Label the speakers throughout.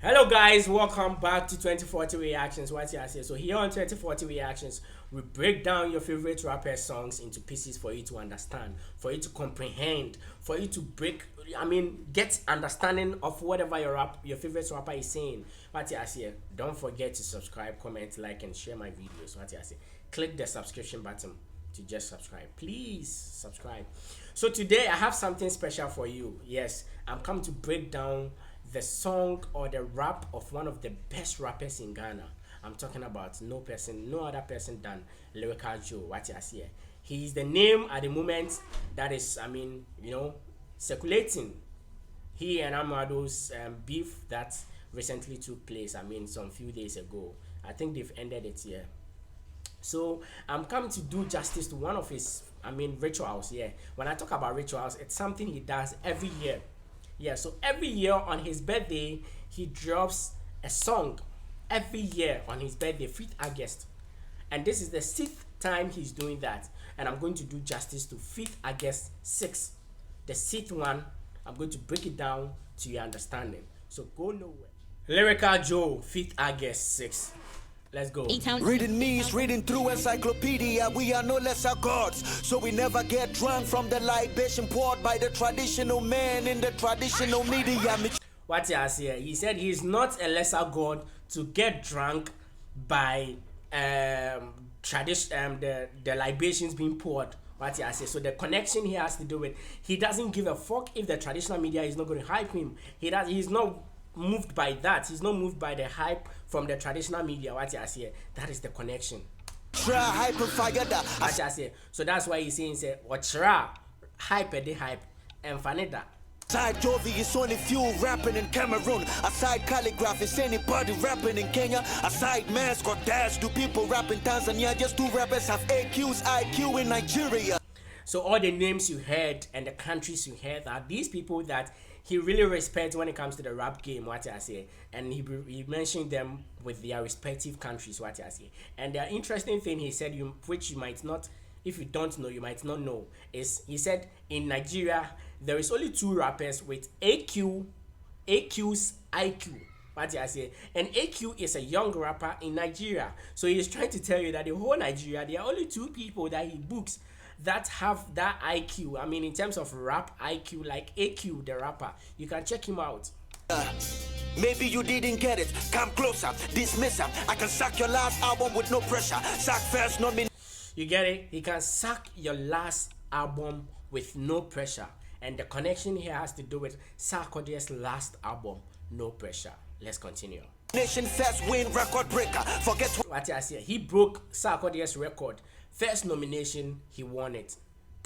Speaker 1: Hello guys, welcome back to 2040 Reactions. What's your say? So here on 2040 Reactions, we break down your favorite rapper songs into pieces for you to understand, for you to comprehend, for you to get understanding of whatever your favorite rapper is saying. What's your say? Don't forget to subscribe, comment, like, and share my videos. What's your say? Click the subscription button to just subscribe. Please subscribe. So today I have something special for you. Yes, I'm coming to break down the song or the rap of one of the best rappers in Ghana. I'm talking about no other person than Lyrical Joe. What you see? He is the name at the moment that is, circulating. He and Amado's beef that recently took place. Some few days ago. I think they've ended it here. So I'm coming to do justice to one of his, rituals. Yeah. When I talk about rituals, it's something he does every year. Yeah, so every year on his birthday, he drops a song. Every year on his birthday, 5th August. And this is the 6th time he's doing that. And I'm going to do justice to 5th August 6. The 6th one, I'm going to break it down to your understanding. So go nowhere. Lyrical Joe, 5th August 6. Let's go.
Speaker 2: Reading news, reading through encyclopedia, we are no lesser gods. So we never get drunk from the libation poured by the traditional man in the traditional media.
Speaker 1: What he has here, he said he's not a lesser god to get drunk by the libations being poured. What he has here. So the connection he has to do with, he doesn't give a fuck if the traditional media is not going to hype him. He's not moved by that. He's not moved by the hype from the traditional media. What I say, that is the connection. What I say. So that's why he's saying, say, what's hype the hype and fanida.
Speaker 2: Aside Jovi is only few rapping in Cameroon. Aside Calligraph is anybody rapping in Kenya. Aside Mask or Dash, do people rap in Tanzania? Just 2 rappers have AQs, IQ in Nigeria.
Speaker 1: So all the names you heard and the countries you heard are these people that he really respects when it comes to the rap game, what I say. And he mentioned them with their respective countries, what I say. And the interesting thing he said, which you might not, if you don't know, you might not know, is he said in Nigeria, there is only 2 rappers with AQ's IQ. What I say. And AQ is a young rapper in Nigeria. So he's trying to tell you that the whole Nigeria, there are only 2 people that he books that have that IQ. In terms of rap IQ, like AQ, the rapper. You can check him out.
Speaker 2: Maybe you didn't get it. Come closer, dismiss him. I can sack your last album with no pressure. Sack first, no mean.
Speaker 1: You get it? He can sack your last album with no pressure. And the connection here has to do with Sarkodie's last album, No Pressure. Let's continue.
Speaker 2: Nation first win record breaker. Forget
Speaker 1: what I say. He broke Sarkodie's record. First nomination, he won it.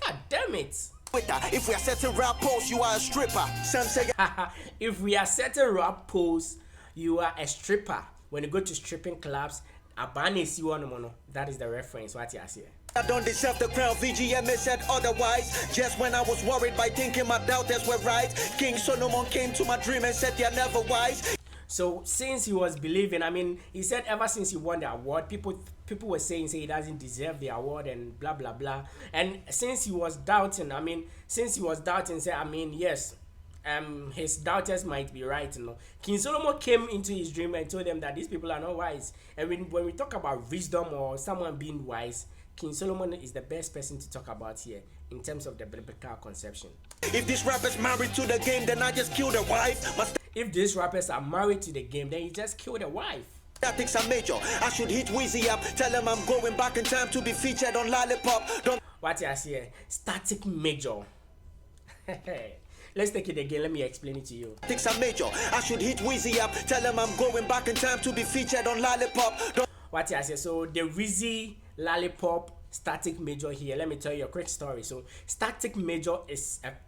Speaker 1: God damn it.
Speaker 2: If we are setting rap pose, you are a stripper. Some say
Speaker 1: if we are setting rap pose, you are a stripper. When you go to stripping clubs, that is the reference. What you say.
Speaker 2: I don't deserve the crown. VGMA said otherwise. Just when I was worried by thinking my doubters were right, King Solomon came to my dream and said they're never wise.
Speaker 1: So since he was believing, he said ever since he won the award, people were saying he doesn't deserve the award and blah blah blah. And since he was doubting, yes, his doubters might be right. King Solomon came into his dream and told them that these people are not wise. And when we talk about wisdom or someone being wise, King Solomon is the best person to talk about here in terms of the biblical conception.
Speaker 2: If this rapper's married to the game, then I just killed the wife.
Speaker 1: If these rappers are married to the game, then you just kill the wife.
Speaker 2: Statics are major. I should hit Weezy up. Tell him I'm going back in time to be featured on Lollipop.
Speaker 1: What I say? Static major. Let's take it again. Let me explain it to you.
Speaker 2: Statics are major. I should hit Weezy up. Tell him I'm going back in time to be featured on Lollipop.
Speaker 1: What I say? So the Weezy Lollipop Static Major here. Let me tell you a quick story. So Static Major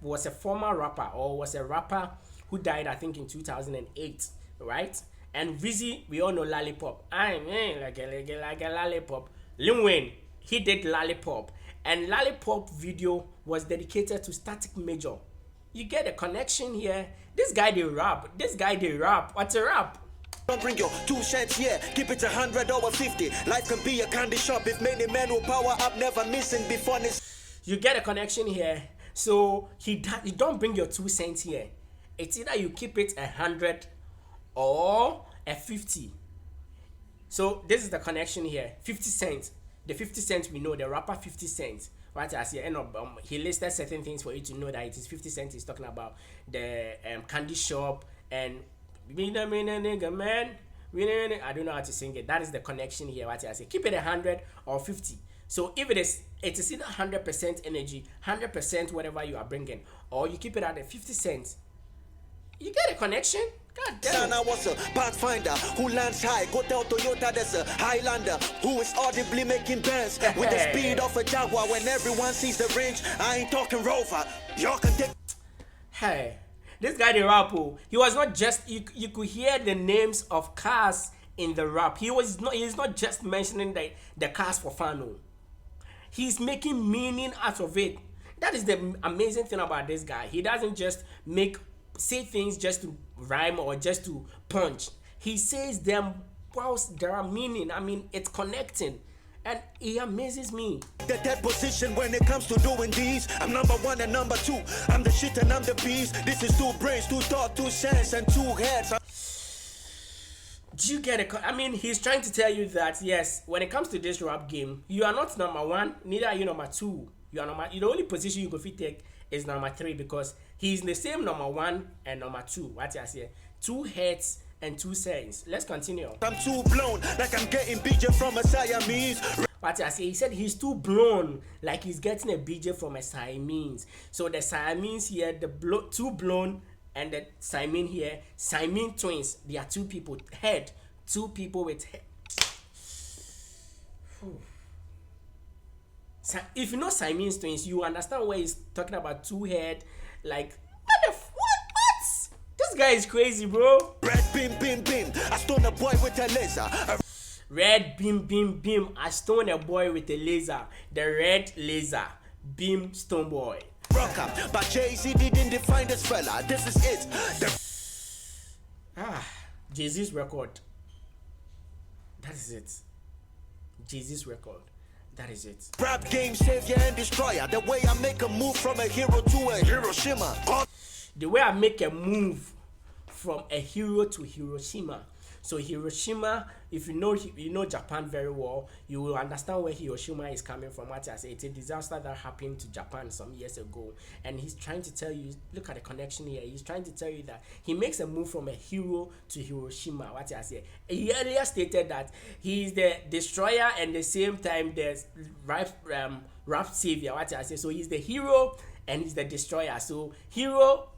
Speaker 1: was a former rapper, or was a rapper who died, I think, in 2008, right? And Weezy, we all know Lollipop. I mean, like a lollipop. Lil Wayne, he did Lollipop, and Lollipop video was dedicated to Static Major. You get a connection here. This guy they rap. What's a rap?
Speaker 2: Don't bring your 2 cents, yeah. Keep it 100 or 50. Life can be a candy shop if many men will power up, never missing before this.
Speaker 1: You get a connection here. So you don't bring your 2 cents here. It's either you keep it 100 or 50. So this is the connection here. 50 Cent. The 50 Cent we know, the rapper 50 Cent. Right as he he listed certain things for you to know that it is 50 Cent he's talking about. The candy shop and nigga man. I don't know how to sing it. That is the connection here. What I say. Keep it 100 or 50. So if it is either 100% energy, 100% whatever you are bringing, or you keep it at a 50 cents, you get a connection. God damn it.
Speaker 2: I was a pathfinder who lands high. Go tell Toyota there's a Highlander who is audibly making bands with the speed of a Jaguar. When everyone sees the range, I ain't talking Rover. Y'all can take.
Speaker 1: Hey, this guy the rapper, he was not just you could hear the names of cars in the rap. He's not just mentioning the cars for fun. No. He's making meaning out of it. That is the amazing thing about this guy. He doesn't just say things just to rhyme or just to punch. He says them whilst there are meaning. I mean, it's connecting. And he amazes me.
Speaker 2: The third position when it comes to doing these. I'm number one and number two. I'm the shit and I'm the beast. This is 2 brains, 2 thoughts, 2 sense, and 2 heads.
Speaker 1: Do you get it? I mean, he's trying to tell you that, yes, when it comes to this rap game, you are not number one, neither are you number two. The only position you could take is number 3 because he's in the same number 1 and number 2. What I say? 2 heads and 2 cents. Let's continue.
Speaker 2: I'm too blown, like I'm getting BJ from a Siamese.
Speaker 1: What I say? He said he's too blown, like he's getting a BJ from a Siamese. So the Siamese here, too blown, and the Siamese here, Siamese twins. They are 2 people. Head, 2 people with head. So if you know Siamese twins, you understand where he's talking about 2 head. Like what? This guy is crazy, bro.
Speaker 2: Red beam, beam, beam. I stone a boy with a laser.
Speaker 1: Red beam, beam, beam. I stone a boy with a laser. The red laser. Beam stone boy.
Speaker 2: Rocker, but Jay-Z didn't define this fella. This is it.
Speaker 1: Jay-Z's record. That is it. Jay-Z's record. That is it.
Speaker 2: Rap game savior and destroyer. The way I make a move from a hero to a Hiroshima.
Speaker 1: The way I make a move from a hero to Hiroshima. So Hiroshima, if you know Japan very well, you will understand where Hiroshima is coming from. What I say, it's a disaster that happened to Japan some years ago, and he's trying to tell you. Look at the connection here. He's trying to tell you that he makes a move from a hero to Hiroshima. What I say, he earlier stated that he is the destroyer and the same time the rap savior. What I say, so he's the hero and he's the destroyer. So hero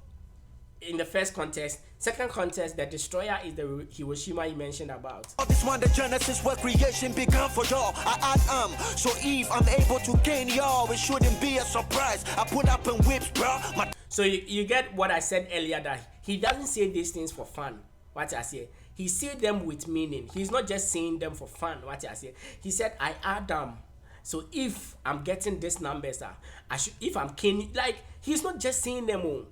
Speaker 1: in the first contest. Second contest, the destroyer is the Hiroshima you mentioned about.
Speaker 2: This one, the genesis where creation began for y'all. I am. So if I'm able to gain y'all, it shouldn't be a surprise. I put up in whips, bro.
Speaker 1: So you get what I said earlier, that he doesn't say these things for fun. What I say, he said them with meaning. He's not just saying them for fun. What I say, he said, I Adam. So if I'm getting these numbers, I should. If I'm king, like he's not just saying them all.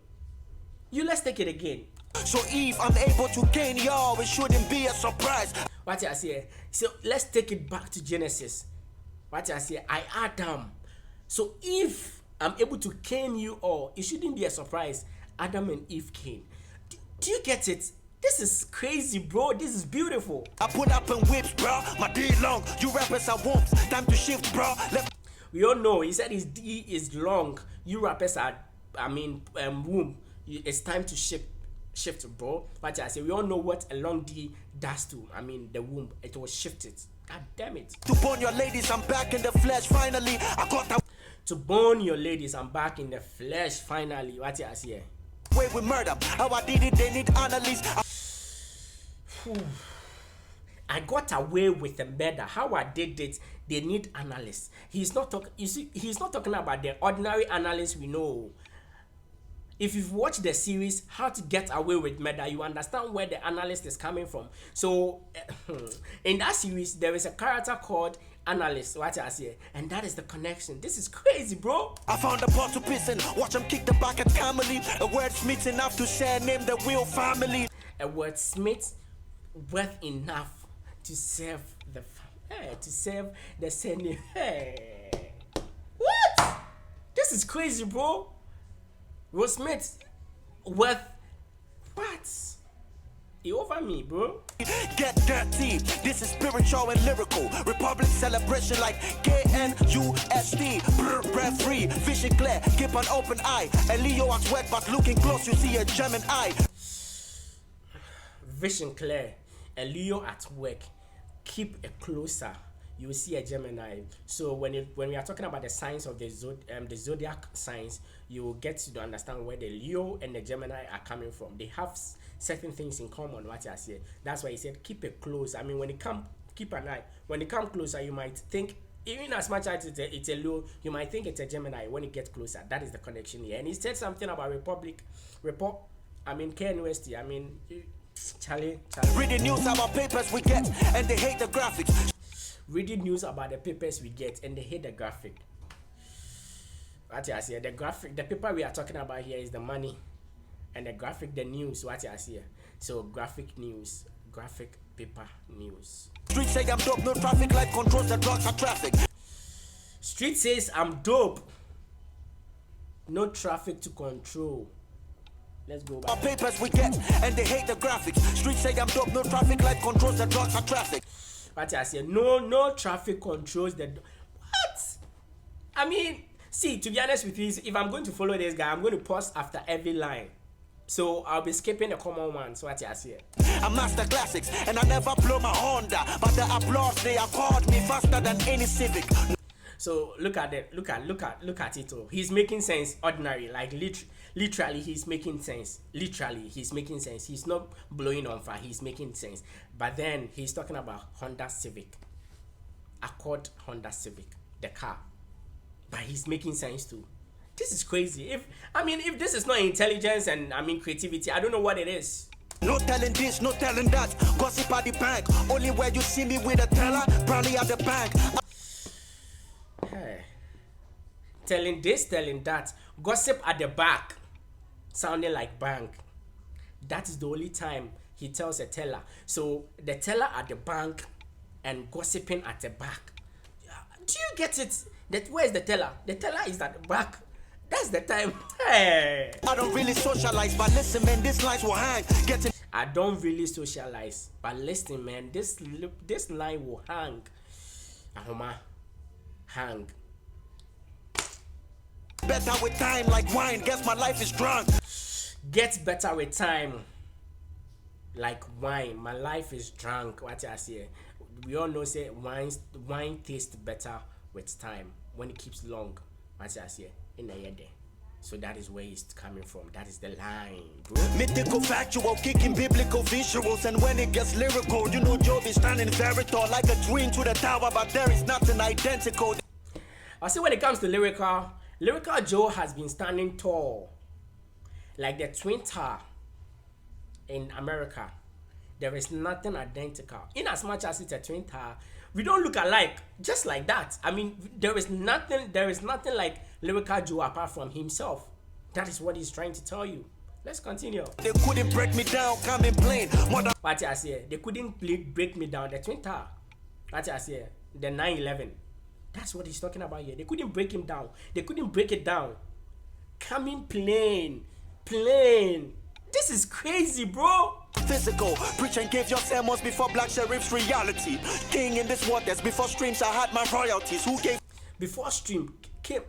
Speaker 1: Let's take it again.
Speaker 2: So if I'm able to gain y'all, it shouldn't be a surprise.
Speaker 1: What I say? So let's take it back to Genesis. What I say? I Adam. So if I'm able to gain you all, it shouldn't be a surprise. Adam and Eve came. Do you get it? This is crazy, bro. This is beautiful.
Speaker 2: I put up in whips, bro. My D long. You rappers are womps. Time to shift, bro.
Speaker 1: We all know. He said his D is long. You rappers are, womb. It's time to shift, bro. But I say, we all know what a long D does to, the womb. It was shifted. God damn it.
Speaker 2: To burn your ladies, I'm back in the flesh. Finally, I got that.
Speaker 1: To burn your ladies, I'm back in the flesh. Finally, what I say?
Speaker 2: Way with murder. How I did it, they need analysts.
Speaker 1: I got away with the murder. How I did it, they need analysts. He's not talking. You see, he's not talking about the ordinary analysts we know. If you've watched the series How to Get Away with Murder, you understand where the analyst is coming from. So, in that series, there is a character called Analyst, what I say, and that is the connection. This is crazy, bro.
Speaker 2: I found a pot to piss in, watch him kick the back at family. A wordsmith enough to share name the real family.
Speaker 1: A wordsmith worth enough to serve the same. Hey, what? This is crazy, bro. Will Smith worth what? He over me, bro.
Speaker 2: get dirty. This is spiritual and lyrical. Republic celebration like KNUST. Breath free, vision clear, keep an open eye. And Leo at work, but looking close, you see a German eye.
Speaker 1: Vision clear, a Leo at work, keep a closer, you will see a Gemini. So when we are talking about the signs of the zodiac signs, you will get to understand where the Leo and the Gemini are coming from. They have certain things in common. What I say, that's why he said keep it close. I mean, when it come, keep an eye. When it come closer, you might think, even as much as it's a Leo, you might think it's a Gemini. When it gets closer, that is the connection here. And he said something about KNUST. I mean, Charlie.
Speaker 2: Reading news about papers we get, and they hate the graphics.
Speaker 1: Reading news about the papers we get, and they hate the graphic. What I say, the graphic, the paper we are talking about here is the money, and the graphic, the news. What I say, so graphic news, graphic paper news.
Speaker 2: Street say I'm dope, no traffic light controls the drugs and traffic.
Speaker 1: Street says I'm dope, no traffic to control. Let's go back.
Speaker 2: Papers we get, and they hate the graphics. Street say I'm dope, no traffic light controls the drugs and traffic.
Speaker 1: But I said no traffic controls the what? I mean, see, to be honest with you, if I'm going to follow this guy, I'm going to pause after every line. So I'll be skipping the common ones. What I say.
Speaker 2: I master classics, and I never blow my Honda, but the applause they applaud me faster than any Civic.
Speaker 1: So look at it. Look at it. Oh, he's making sense. Ordinary, like literally, he's making sense. Literally, he's making sense. He's not blowing on fire. He's making sense. But then he's talking about Honda Civic, Accord Honda Civic, the car. But he's making sense too. This is crazy. If this is not intelligence and creativity, I don't know what it is.
Speaker 2: No telling this, no telling that. Gossip at the bank. Only where you see me with a teller, probably at the bank.
Speaker 1: Hey. Telling this, telling that. Gossip at the back. Sounding like bank. That is the only time he tells a teller. So the teller at the bank and gossiping at the back. Do you get it? Where's the teller? The teller is at the back. That's the time. Hey.
Speaker 2: I don't really socialize, but listen, man, these lines will hang.
Speaker 1: I don't really socialize, but listen, man, this line will hang. Ahoma, hang.
Speaker 2: Better with time, like wine. Guess my life is drunk.
Speaker 1: Gets better with time, like wine. My life is drunk. What I say? We all know say wine tastes better with time when it keeps long. What I say? In the end. So that is where it's coming from. That is the line, bro.
Speaker 2: Mythical, factual, kicking biblical visuals. And when it gets lyrical, you know Job is standing very tall, like a twin to the tower, but there is nothing identical.
Speaker 1: I see when it comes to Lyrical Joe has been standing tall, like the Twin Tower in America. There is nothing identical. In as much as it's a Twin Tower, we don't look alike, just like that. I mean, there is nothing like Lyrical Joe apart from himself. That is what he's trying to tell you. Let's continue.
Speaker 2: They couldn't break me down, coming plain.
Speaker 1: What I say? They couldn't break me down. The Twin Tower. What I say? The 9/11. That's what he's talking about here. They couldn't break him down. They couldn't break it down. Coming plain. This is crazy, bro.
Speaker 2: Physical, preach and give your sermons before Black Sheriff's reality. King in this waters, before streams I had my royalties. Who gave
Speaker 1: before stream came?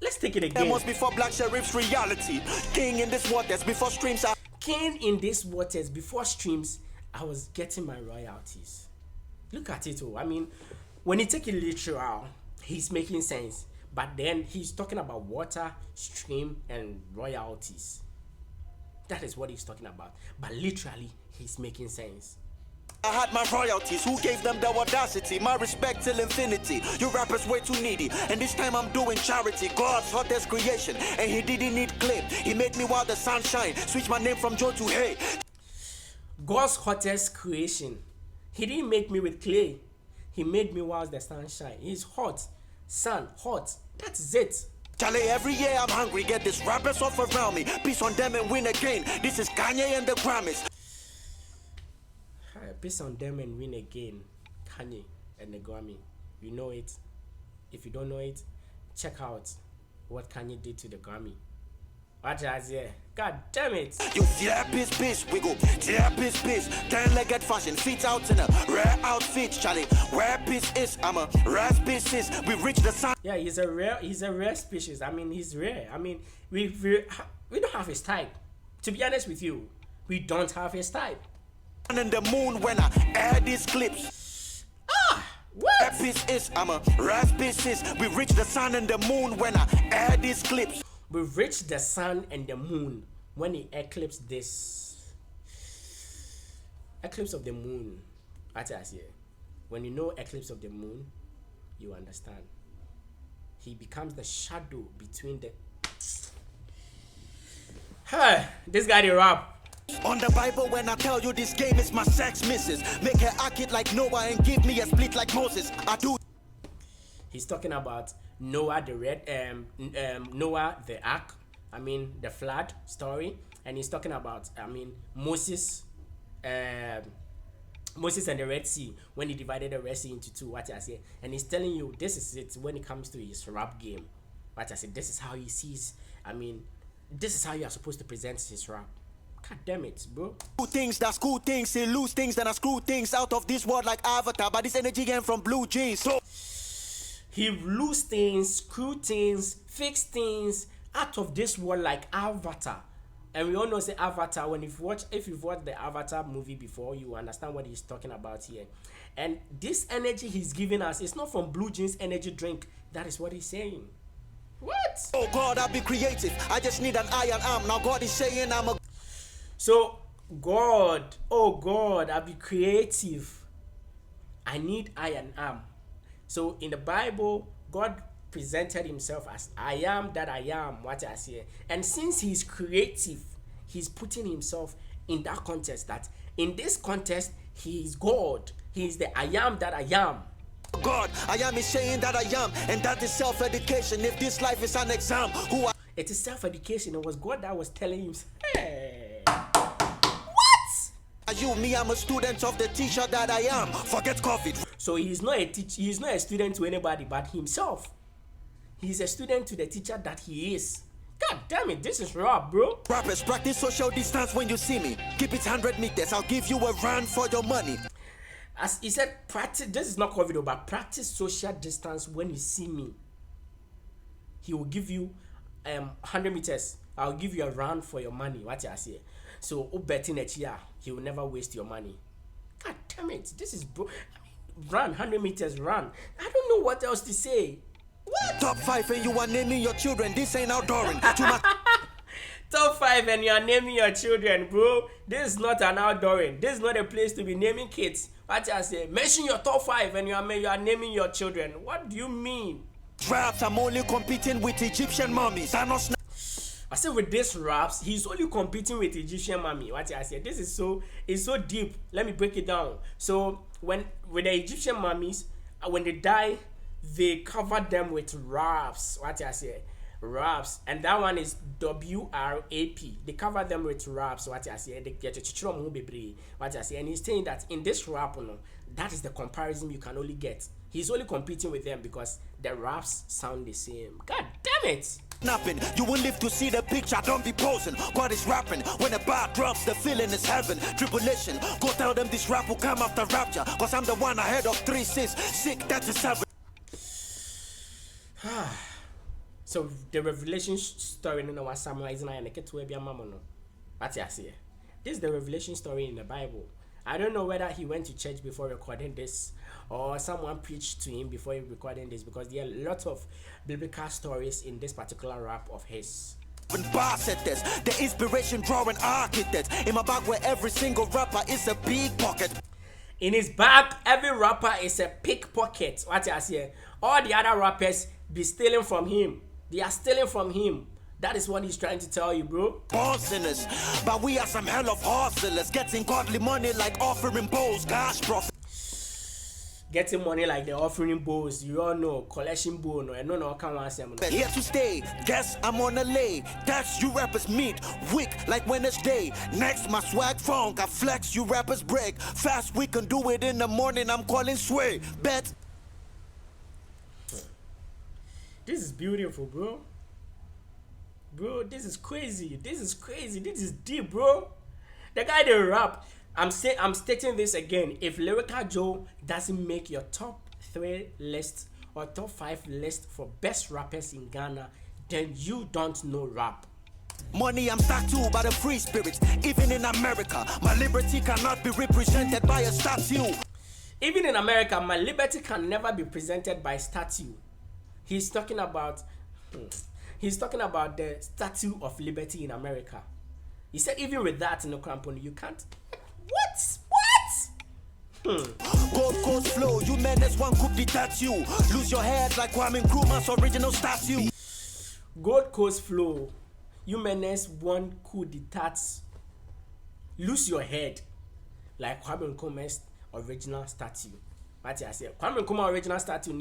Speaker 1: Let's take it again.
Speaker 2: Sermons before Black Sheriff's reality. King in this waters, before streams
Speaker 1: King in these waters, before streams, I was getting my royalties. Look at it all. I mean, when you take it literal, he's making sense. But then he's talking about water, stream, and royalties. That is what he's talking about. But literally, he's making sense.
Speaker 2: I had my royalties. Who gave them the audacity? My respect till infinity. You rappers way too needy. And this time I'm doing charity. God's hottest creation. And he didn't need claim. He made me while the sun shine. Switch my name from Joe to Hey.
Speaker 1: God's hottest creation. He didn't make me with clay. He made me while the sun shine. He's hot. Sun, hot. That's it.
Speaker 2: Charlie, every year I'm hungry. Get these rappers off around me. Peace on them and win again. This is Kanye and the Grammys.
Speaker 1: Peace on them and win again. Kanye and the Grammy. You know it. If you don't know it, check out what Kanye did to the Grammy. What I say? God damn it.
Speaker 2: You tear bitch, we go tear bitch. 10-legged fashion, feet out in a rare outfit, Charlie. Where bitch is, I'm a rare species. We reach the sun.
Speaker 1: Yeah, he's a rare species. I mean, he's rare. I mean, we don't have his type. To be honest with you, we don't have his type.
Speaker 2: And the moon when I air these clips.
Speaker 1: What?
Speaker 2: Bitch is, I'm a rare species. We reach the sun and the moon when I air these clips.
Speaker 1: We reach the sun and the moon when he eclipse this. Eclipse of the moon. What I say? When you know eclipse of the moon, you understand. He becomes the shadow between the. Hey, this guy the rap.
Speaker 2: On the Bible, when I tell you this game is my sex missus, make her act it like Noah and give me a split like Moses. I do.
Speaker 1: He's talking about Noah Noah the ark. I mean the flood story, and he's talking about Moses and the Red Sea when he divided the Red Sea into two. What I say, and he's telling you this is it when it comes to his rap game. What I said, this is how he sees. I mean, this is how you are supposed to present his rap. God damn it, bro.
Speaker 2: Do things that's cool things, say lose things, then I screw things out of this world like Avatar. But this energy came from blue jeans. So
Speaker 1: he lose things, screw things, fix things out of this world like Avatar. And we all know say Avatar. When if you've watched the Avatar movie before, you understand what he's talking about here. And this energy he's giving us is not from Blue Jeans energy drink. That is what he's saying. What?
Speaker 2: oh God, I'll be creative. I just need an iron arm. Now God is saying I'm a.
Speaker 1: So God, oh God, I'll be creative. I need iron arm. So in the Bible, God presented himself as I am that I am, what I say. And since he's creative, he's putting himself in that context, that in this context, he is God. He is the I am that I am.
Speaker 2: God, I am is saying that I am, and that is self-education. If this life is an exam, who I
Speaker 1: It is self-education. It was God that was telling him, hey.
Speaker 2: are you? Me, I'm a student of the teacher that I am. Forget COVID.
Speaker 1: So he's not a he's not a student to anybody but himself. He's a student to the teacher that he is. God damn it, this is raw, bro.
Speaker 2: Rappers, practice social distance when you see me. Keep it 100 meters. I'll give you a run for your money.
Speaker 1: As he said, practice. This is not COVID, but practice social distance when you see me. He will give you 100 meters. I'll give you a run for your money. What I say. So, betting it here, he will never waste your money. God damn it, this is bro. I mean, run 100 meters, run. I don't know what else to say. What?
Speaker 2: Top 5 and you are naming your children. This ain't outdooring. Too much.
Speaker 1: Top 5 and you are naming your children, bro. This is not an outdooring. This is not a place to be naming kids. What I say? Mention your top 5 and you are naming your children. What do you mean?
Speaker 2: Raps, I'm only competing with Egyptian mummies. I know.
Speaker 1: I said with this raps, he's only competing with Egyptian mommy. What I said, this is it's so deep. Let me break it down. So with the Egyptian mummies, when they die, they cover them with raps. What I say, raps, and that one is WRAP. They cover them with raps. What I say, they get a what I say, and he's saying that in this rap, that is the comparison you can only get. He's only competing with them because the raps sound the same. God damn it!
Speaker 2: Nothing. You will live to see the picture, don't be posing. God is rapping. When a bar drops, the feeling is heaven. Tribulation. Go tell them this rap will come after rapture. Cause I'm the one ahead of 3 6. Sick, that's a 7.
Speaker 1: So the revelation story no was summarizing and get to be a mama no. What I say? This is the revelation story in the Bible. I don't know whether he went to church before recording this or someone preached to him before he recording this, because there are lots of biblical stories in this particular rap of his.
Speaker 2: Bar setters, the inspiration drawing architects. In my bag where every single rapper is a big pocket.
Speaker 1: In his bag, every rapper is a pickpocket. What I say? All the other rappers be stealing from him. They are stealing from him. That is what he's trying to tell you, bro.
Speaker 2: Born sinners, but we are some hell of hustlers, getting godly money like offering bowls. Gosh, profit.
Speaker 1: Getting money like the offering bowls, you all know, collection bowl, no, no, can't want them.
Speaker 2: Here to stay, guess I'm on a lay. That's you rappers meet, weak like Wednesday. Next, my swag funk, I flex, you rappers break. Fast, we can do it in the morning, I'm calling sway. Bet.
Speaker 1: This is beautiful, bro. Bro, this is crazy. This is crazy. This is deep, bro. The guy they rap. I'm stating this again. If Lyrical Joe doesn't make your top 3 list or top 5 list for best rappers in Ghana, then you don't know rap.
Speaker 2: Money I'm stuck to by the free spirits. Even in America, my liberty cannot be represented by a statue.
Speaker 1: Even in America, my liberty can never be presented by statue. He's talking about the Statue of Liberty in America. He said even with that in the company, you can't. What?
Speaker 2: Gold Coast flow, you menace one could detach you. Lose your head like Kwame Nkrumah's original statue.
Speaker 1: Gold Coast flow, you menace one could detach. Lose your head like Kwame Nkrumah's original statue. What I say? Kwame Nkrumah original statue.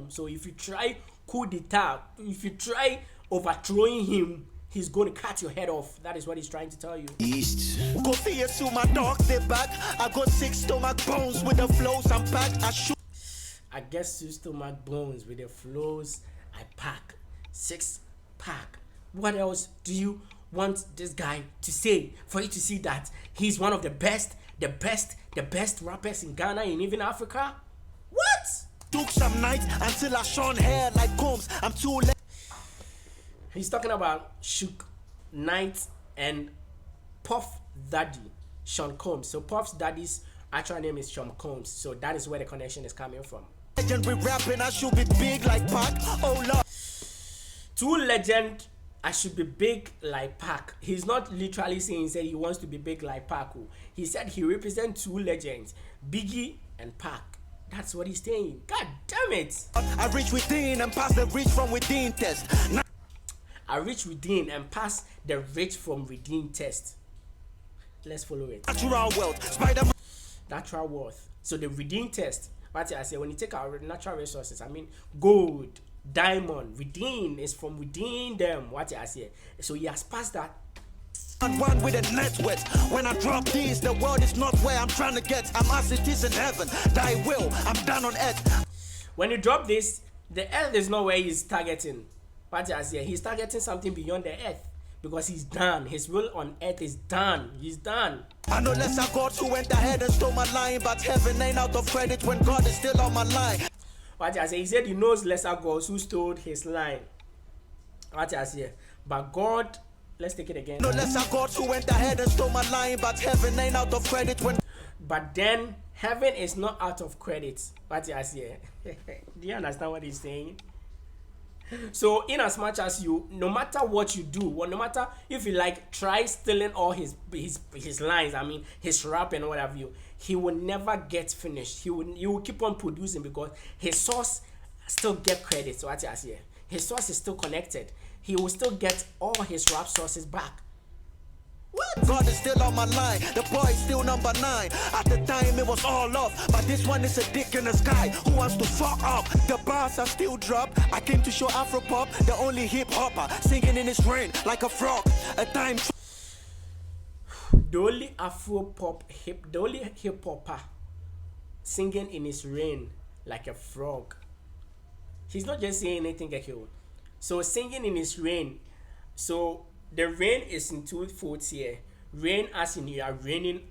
Speaker 1: So if you try coup d'etat, if you try overthrowing him, he's going to cut your head off. That is what he's trying to tell you.
Speaker 2: East. Go fear to my dog, they back. I got 6 stomach bones with the flows I'm packed.
Speaker 1: I get 6 stomach bones with the flows I pack. 6 pack. What else do you want this guy to say for you to see that he's one of the best rappers in Ghana and even Africa? What?
Speaker 2: Took some nights until I shone hair like combs. I'm too late.
Speaker 1: He's talking about Shook Knight and Puff Daddy, Sean Combs. So Puff's daddy's actual name is Sean Combs. So that is where the connection is coming from.
Speaker 2: Legendary rapping, I should be big like Pac. Oh Lord.
Speaker 1: 2 legend, I should be big like Pac. He's not literally saying he wants to be big like Pac. He said he represents 2 legends, Biggie and Pac. That's what he's saying. God damn it.
Speaker 2: I reach within and pass the reach from within test.
Speaker 1: I reach within and pass the reach from within test. Let's follow it.
Speaker 2: Natural wealth. Spider-Man.
Speaker 1: Natural wealth. So the within test. What I say, when you take our natural resources, I mean gold, diamond, within is from within them. What I say. So he has passed that.
Speaker 2: One with a net wet. When I drop these, the world is not where I'm trying to get. I'm as it is in heaven. Thy will, I'm done on earth.
Speaker 1: When you drop this, the earth is not where he's targeting. What I say, he's targeting something beyond the earth because he's done. His will on earth is done. He's done.
Speaker 2: I know lesser gods who went ahead and stole my line, but heaven ain't out of credit when God is still on my line.
Speaker 1: What I say, he said he knows lesser gods who stole his line. What I say, but God. Let's take it again.
Speaker 2: No lesser gods who went ahead and stole my line, but heaven ain't out of credit when.
Speaker 1: But then heaven is not out of credit. What I say? Do you understand what he's saying? So in as much as you, no matter what you do, or no matter if you like try stealing all his lines, I mean his rap and what have you, he will never get finished. You will keep on producing because his source still get credit. So what I say? His source is still connected. He will still get all his rap sources back.
Speaker 2: What? God is still on my line. The boy is still number 9. At the time it was all off, but this one is a dick in the sky who wants to fuck up. The bars are still drop. I came to show Afro pop, the only hip hopper singing in his rain like a frog. A time.
Speaker 1: The only Afro pop the only hip hopper singing in his rain like a frog. He's not just saying anything like you. So singing in his rain. So the rain is in 2 folds here. Rain as in you are raining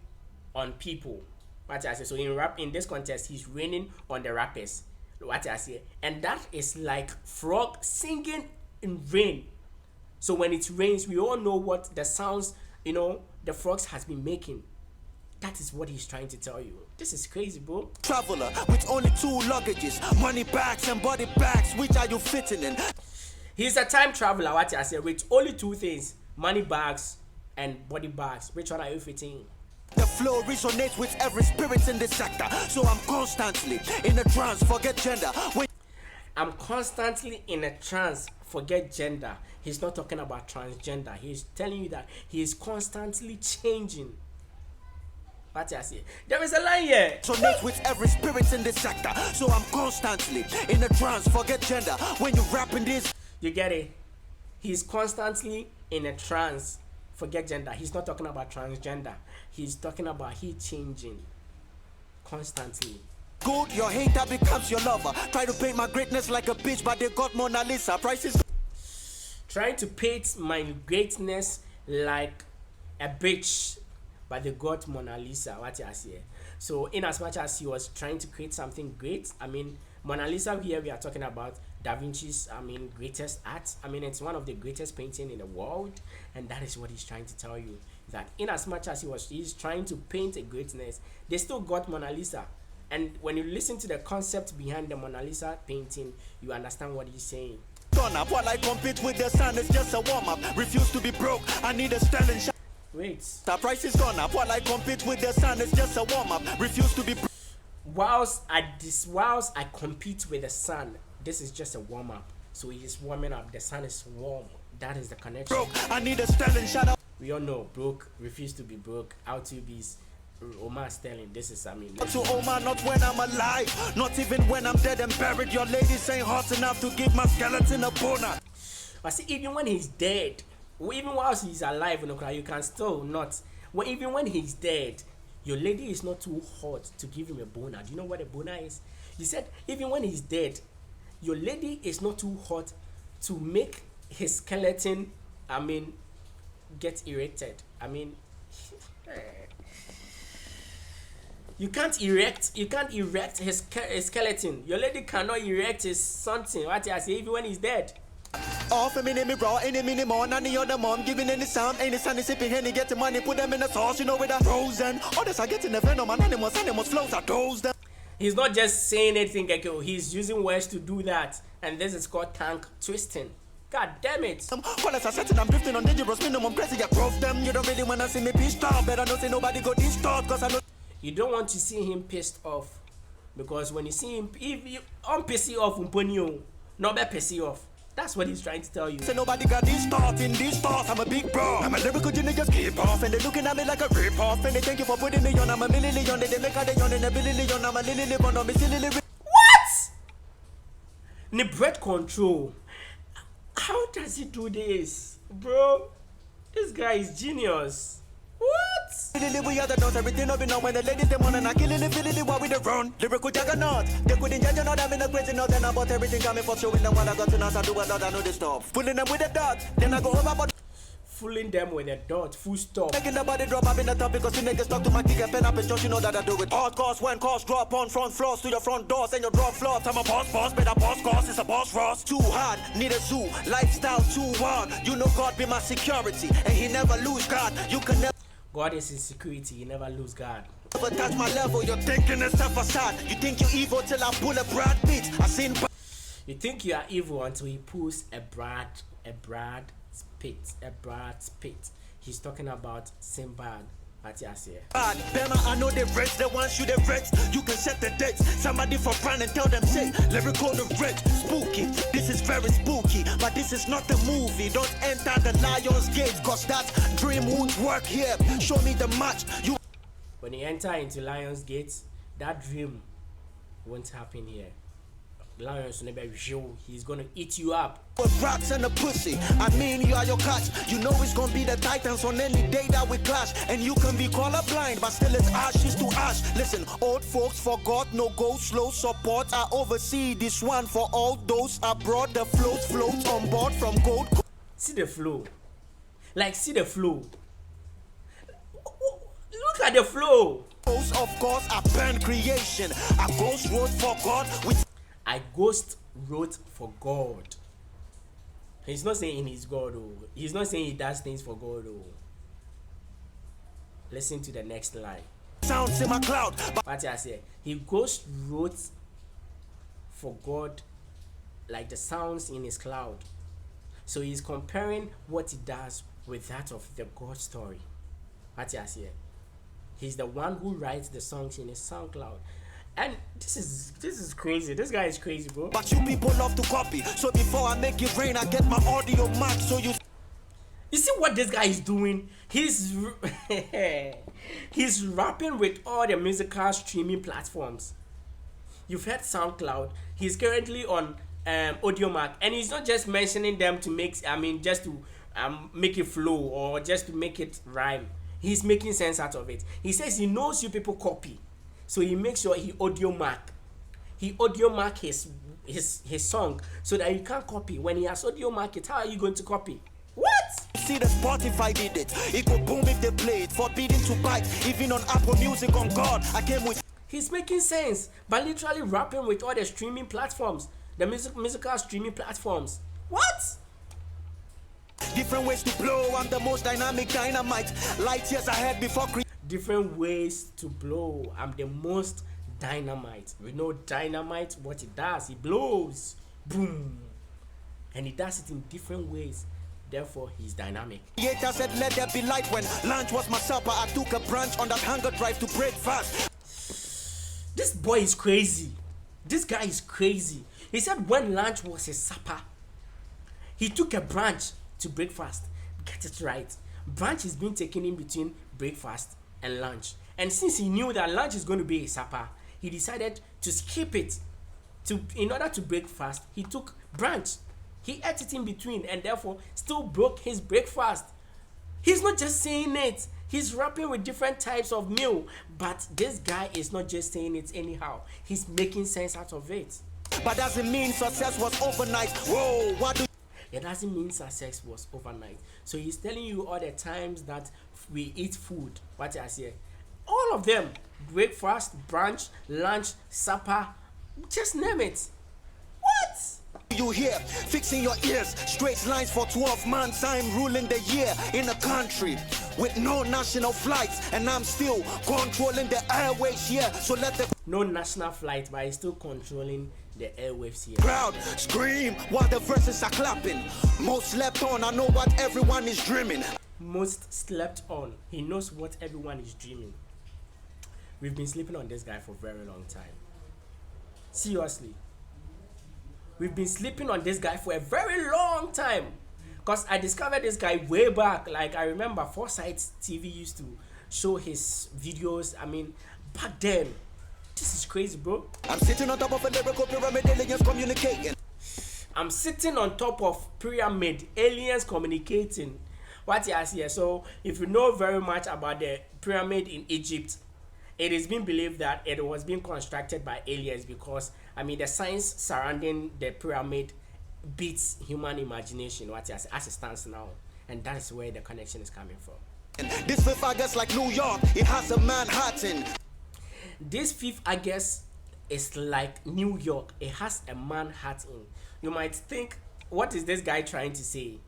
Speaker 1: on people. What I say. So in this context, he's raining on the rappers. What I say. And that is like frog singing in rain. So when it rains, we all know what the sounds, the frogs has been making. That is what he's trying to tell you. This is crazy, bro.
Speaker 2: Traveler with only 2 luggages, money bags and body bags. Which are you fitting in?
Speaker 1: He's a time traveler, what I said, with only 2 things, money bags and body bags. Which one are you fitting?
Speaker 2: The flow resonates with every spirit in this sector. So I'm constantly in a trance, forget gender.
Speaker 1: I'm constantly in a trance, forget gender. He's not talking about transgender. He's telling you that he is constantly changing. What I say? There is a line here.
Speaker 2: Resonates with every spirit in this sector. So I'm constantly in a trance, forget gender. When you rapping this.
Speaker 1: You get it? He's constantly in a trance. Forget gender. He's not talking about transgender. He's talking about he changing constantly.
Speaker 2: Good, your hater becomes your lover. Try to paint my greatness like a bitch, but they got Mona Lisa. Prices.
Speaker 1: trying to paint my greatness like a bitch, but they got Mona Lisa. What you say? So, in as much as he was trying to create something great, I mean, Mona Lisa here we are talking about Da Vinci's, I mean, greatest art. I mean, it's one of the greatest painting in the world, and that is what he's trying to tell you. That in as much as he's trying to paint a greatness, they still got Mona Lisa. And when you listen to the concept behind the Mona Lisa painting, you understand what he's saying.
Speaker 2: Turn up while I compete with the sun, it's just a warm up. Refuse to be broke, I need a sterling shot.
Speaker 1: Wait.
Speaker 2: The price is gone up while I compete with the sun, it's just a warm up. Refuse to be
Speaker 1: whilst I compete with the sun, this is just a warm up. So he is warming up. The sun is warm. That is the connection.
Speaker 2: broke, I need a sterling shut up.
Speaker 1: We all know broke, refuse to be broke. Out to be Omar Sterling. This is, I mean,
Speaker 2: To Omar, not when I'm alive, not even when I'm dead and buried. Your ladies ain't hot enough to give my skeleton a boner.
Speaker 1: but see, even when he's dead, even whilst he's alive, you can still not. Well, even when he's dead, your lady is not too hot to give him a boner. Do you know what a boner is? He said, even when he's dead, your lady is not too hot to make his skeleton, I mean, get erected. I mean, you can't erect his skeleton. Your lady cannot erect his something. What I say, even when he's dead.
Speaker 2: Off a minute, me raw, any minute more, none of the mom, giving any sound, any sunny sipping henny, get the money, put them in the sauce, you know, with a frozen. Others are getting the venom, and animals flows, are those them.
Speaker 1: He's not just saying anything, he's using words to do that. And this is called tongue twisting. God damn it.
Speaker 2: Well, as I said, I'm drifting on dangerous minimum, crazy, I drove them. You don't really wanna see me pissed off, better not say nobody go this thought, cause I know.
Speaker 1: You don't want to see him pissed off. Because when you see him, if you piss you off, not be piss you off. That's what he's trying to tell you.
Speaker 2: Say nobody got this thought in this thought. I'm a big bro. I'm a lyrical genius, just keep off. And they looking at me like a rip off. And they thank you for putting me on. I'm a million. They make a day on and a billion. I'm a lily on a silly.
Speaker 1: What? The breath control. How does he do this? Bro, this guy is genius. What?
Speaker 2: We are the dogs, everything up and when the ladies them on and I killing the while we the run. Lyrical juggernaut. They couldn't judge not having a crazy note and about everything coming for showing them what I got to know. I do a lot, I know this stuff. Fooling them with the dot, then I go over but
Speaker 1: Fooling them with a dot, full stop.
Speaker 2: making the body drop up in the top because the niggas talk to my kick and pen up and just you know that I do it. Hard cost when cost drop on front floors to your front doors and your drop floors. I'm a boss, better boss cost, it's a boss Ross. Too hard, need a zoo, lifestyle too wild. You know God be my security and he never lose God. You can never.
Speaker 1: God is his security, he never lose God.
Speaker 2: Never touch my level, you're thinking it's a facade. You think you're evil till I pull a Brad Pitt. I seen.
Speaker 1: You think you are evil until he pulls a Brad Pitt. He's talking about Sinbad.
Speaker 2: Bad, Bema, I know they rich, the ones you the rich. You can set the dates. Somebody for brand and tell them say, lyrical the rich, spooky. This is very spooky, but this is not the movie. Don't enter the lion's gate, cause that dream won't work here. Show me the match. You
Speaker 1: when you enter into Lion's Gate, that dream won't happen here. Lions never show, he's gonna eat you up.
Speaker 2: with rats and a pussy. I mean, you are your catch. You know it's gonna be the Titans on any day that we clash. And you can be colorblind, but still it's ashes to ash. Listen, old folks forgot, no go slow support. I oversee this one for all those abroad. The floats on board from Gold.
Speaker 1: See the flow. Like, see the flow. Look at the flow.
Speaker 2: Of course, I burn creation. I ghost wrote for God with.
Speaker 1: I ghost wrote for God. He's not saying he's God, oh. He's not saying he does things for God, oh. Listen to the next line.
Speaker 2: Sounds in my cloud.
Speaker 1: What I say? He ghost wrote for God like the sounds in his cloud. So he's comparing what he does with that of the God story. What I say? He's the one who writes the songs in his SoundCloud. And this is crazy. This guy is crazy, bro.
Speaker 2: But you people love to copy. So before I make it rain, I get my audio mark. So you
Speaker 1: see what this guy is doing? He's he's rapping with all the musical streaming platforms. You've heard SoundCloud. He's currently on AudioMac, and he's not just mentioning them to make. I mean, just to make it flow or just to make it rhyme. He's making sense out of it. He says he knows you people copy. So he makes sure he audio mark his his song so that you can't copy. When he has audio market, how are you going to copy? What?
Speaker 2: See the Spotify did it. It go boom if they play it. Forbidden to bite. Even on Apple Music, on God, I came with.
Speaker 1: He's making sense by literally rapping with all the streaming platforms, the musical streaming platforms. What?
Speaker 2: Different ways to blow. I'm the most dynamic dynamite. Light years ahead before.
Speaker 1: Different ways to blow. I'm the most dynamite. We know dynamite, what it does. It blows. Boom. And he does it in different ways. Therefore, he's dynamic.
Speaker 2: Creator said, let there be light. When lunch was my supper, I took a branch on that hunger drive to break fast.
Speaker 1: This boy is crazy. This guy is crazy. He said when lunch was his supper, he took a branch to breakfast. Get it right. Branch is being taken in between breakfast and lunch. And since he knew that lunch is going to be his supper, he decided to skip it. In order to break fast, he took branch. He ate it in between and therefore still broke his breakfast. He's not just saying it. He's rapping with different types of meal. But this guy is not just saying it anyhow. He's making sense out of it.
Speaker 2: But doesn't mean success was overnight. Whoa, what do
Speaker 1: It doesn't mean success was overnight. So he's telling you all the times that we eat food. What I say? All of them. Breakfast, brunch, lunch, supper. Just name it. What?
Speaker 2: you hear? Fixing your ears, straight lines for 12 months. I'm ruling the year in a country with no national flights, and I'm still controlling the airways here. So let the
Speaker 1: no national flight, but he's still controlling the airwaves here.
Speaker 2: crowd scream while the verses are clapping. Most slept on, I know what everyone is dreaming.
Speaker 1: Most slept on. He knows what everyone is dreaming. We've been sleeping on this guy for a very long time. Seriously. We've been sleeping on this guy for a very long time. Because I discovered this guy way back. Like, I remember Foresight TV used to show his videos. I mean, back then. This is crazy, bro.
Speaker 2: I'm sitting on top of a lyrical pyramid, aliens communicating.
Speaker 1: I'm sitting on top of pyramid, aliens communicating. What you see here? So, if you know very much about the pyramid in Egypt, it is being believed that it was being constructed by aliens because, I mean, the science surrounding the pyramid beats human imagination, what you see, as it stands now. And that is where the connection is coming from.
Speaker 2: This 5th August like New York, it has a Manhattan.
Speaker 1: This 5th August is like New York. It has a Manhattan. You might think, what is this guy trying to say?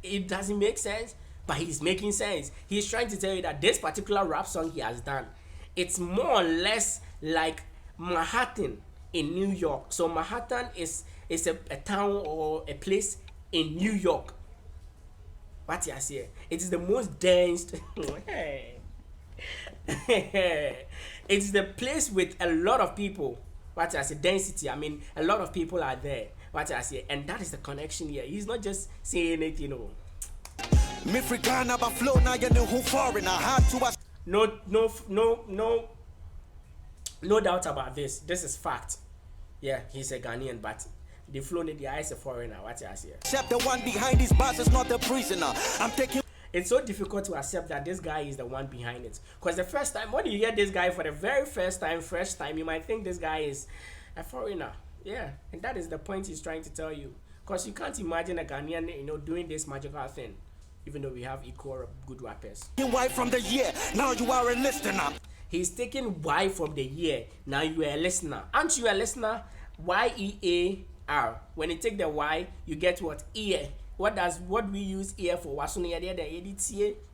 Speaker 1: It doesn't make sense, but he's making sense. He's trying to tell you that this particular rap song he has done, it's more or less like Manhattan in New York. So Manhattan is a town or a place in New York. What you say? It is the most dense. It's the place with a lot of people. What I say, density. I mean, a lot of people are there. What I say, and that is the connection here. He's not just saying it, you know.
Speaker 2: Me African about flow now you know who foreign. I had to.
Speaker 1: No doubt about this. This is fact. Yeah, he's a Ghanaian, but the flow in the eye is a foreigner. What I say.
Speaker 2: Except the one behind these bars is not the prisoner. I'm taking.
Speaker 1: It's so difficult to accept that this guy is the one behind it. Because the first time, when you hear this guy for the very first time, fresh time, you might think this guy is a foreigner. Yeah, and that is the point he's trying to tell you. Because you can't imagine a Ghanaian, you know, doing this magical thing. Even though we have equal good rappers.
Speaker 2: Why from the year? Now you are a listener.
Speaker 1: He's taking Y from the year. Now you are a listener. Aren't you a listener? Y-E-A-R. When you take the Y, you get what? Ear. What we use ear for?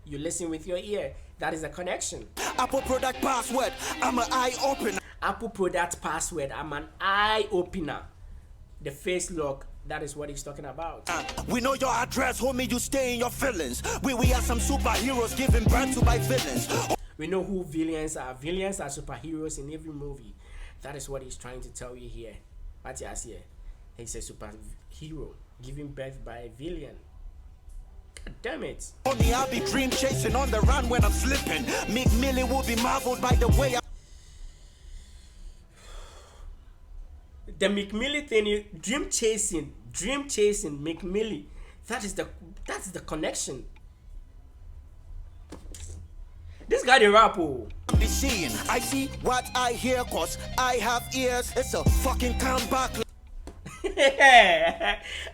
Speaker 1: You listen with your ear. That is a connection.
Speaker 2: Apple product password. I'm an eye opener.
Speaker 1: Apple product password. I'm an eye opener. The face lock. That is what he's talking about.
Speaker 2: We know your address, homie. You stay in your feelings. We are some superheroes giving birth to by villains.
Speaker 1: We know who villains are. Villains are superheroes in every movie. That is what he's trying to tell you here. What you see here? He's a superhero giving birth by a villain. God damn it.
Speaker 2: Only I'll be dream chasing on the run when I'm slipping. Meek Millie will be marveled by the way I...
Speaker 1: The McMillie thing, dream chasing, McMillie. That's the connection. This guy the rap.
Speaker 2: be seeing. I see what I hear, cause I have ears. It's a fucking comeback.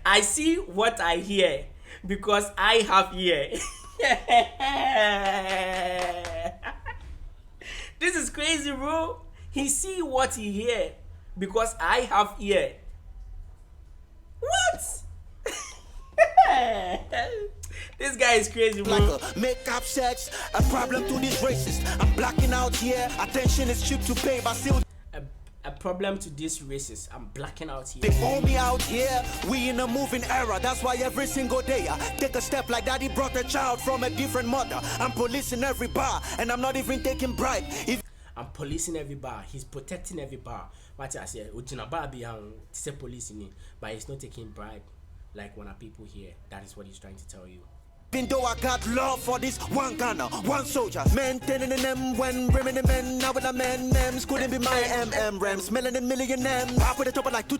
Speaker 1: I see what I hear because I have ear. This is crazy, bro. He see what he hear because I have ear. What? This guy is crazy, bro.
Speaker 2: Like a makeup sex, a problem to these racists. I'm blacking out here. Attention is cheap to pay, but still
Speaker 1: A problem to this races. I'm blacking out here.
Speaker 2: they owe me out here. We in a moving era. That's why every single day I take a step like daddy brought a child from a different mother. I'm policing every bar, and I'm not even taking bribe. If
Speaker 1: I'm policing every bar. He's protecting every bar. What I say, Ujina bar behind say policing, but he's not taking bribe like one of people here. That is what he's trying to tell you.
Speaker 2: even though I got love for this one Ghana, one soldier, maintaining them when bringing the men, now with the men, names couldn't be my Rams, melanin million M. Pop with the chopper like do.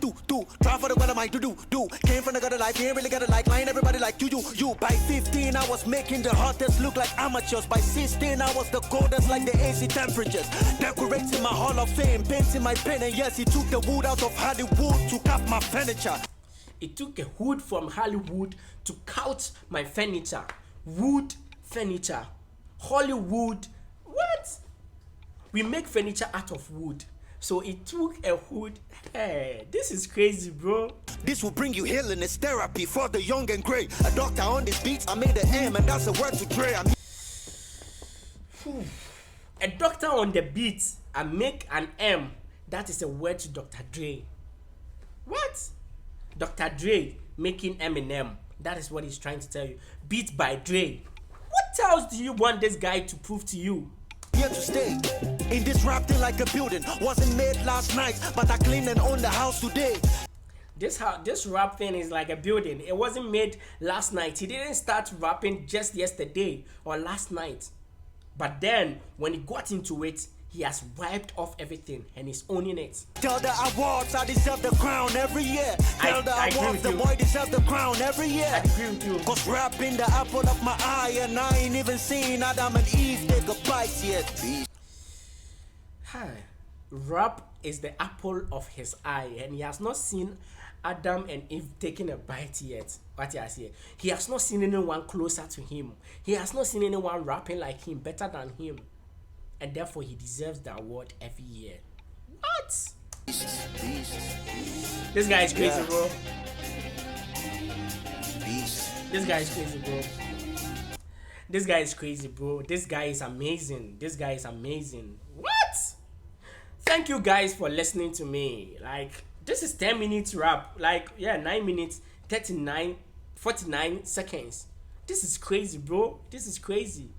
Speaker 2: Try for the weather like do. Came from the gutter life, ain't really got a like, line everybody like you. By 15, I was making the hottest look like amateurs. By 16, I was the coldest like the AC temperatures. Decorating my Hall of Fame, painting my pen, and yes, he took the wood out of Hollywood to cap my furniture.
Speaker 1: It took a wood from Hollywood to couch my furniture. Wood furniture. Hollywood. What? We make furniture out of wood. So it took a wood. Hey, this is crazy, bro.
Speaker 2: This will bring you healing. It's therapy for the young and gray. A doctor on this beats, I made an M, and that's a word to Dre.
Speaker 1: A doctor on the beat, I make an M. That is a word to Dr. Dre. What? Dr. Dre making Eminem. That is what he's trying to tell you. Beat by Dre. What else do you want this guy to prove to you?
Speaker 2: Here to stay in this rap thing like a building. Wasn't made last night, but I clean and own the house today.
Speaker 1: This rap thing is like a building. It wasn't made last night. He didn't start rapping just yesterday or last night. But then when he got into it, he has wiped off everything and he's owning it.
Speaker 2: Tell the awards I deserve the crown every year. Tell the awards the boy deserve the crown every year.
Speaker 1: I agree with you.
Speaker 2: Cause rap in the apple of my eye, and I ain't even seen Adam and Eve take a bite yet.
Speaker 1: Hi. Rap is the apple of his eye, and he has not seen Adam and Eve taking a bite yet. What I say? He has not seen anyone closer to him. He has not seen anyone rapping like him, better than him. And therefore he deserves the award every year. What? This guy is crazy, bro. This guy is crazy, bro. This guy is crazy, bro. This guy is amazing. This guy is amazing. What? Thank you guys for listening to me. Like, this is 10 minutes rap. Like, yeah, 9 minutes, 49 seconds. This is crazy, bro. This is crazy.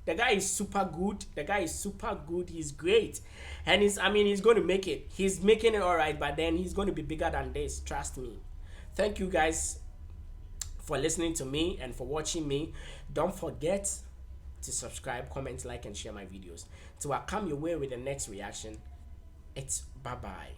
Speaker 1: The guy is super good. The guy is super good. He's great. And he's going to make it. He's making it all right, but then he's going to be bigger than this. Trust me. Thank you guys for listening to me and for watching me. Don't forget to subscribe, comment, like, and share my videos. Till I come your way with the next reaction, it's bye-bye.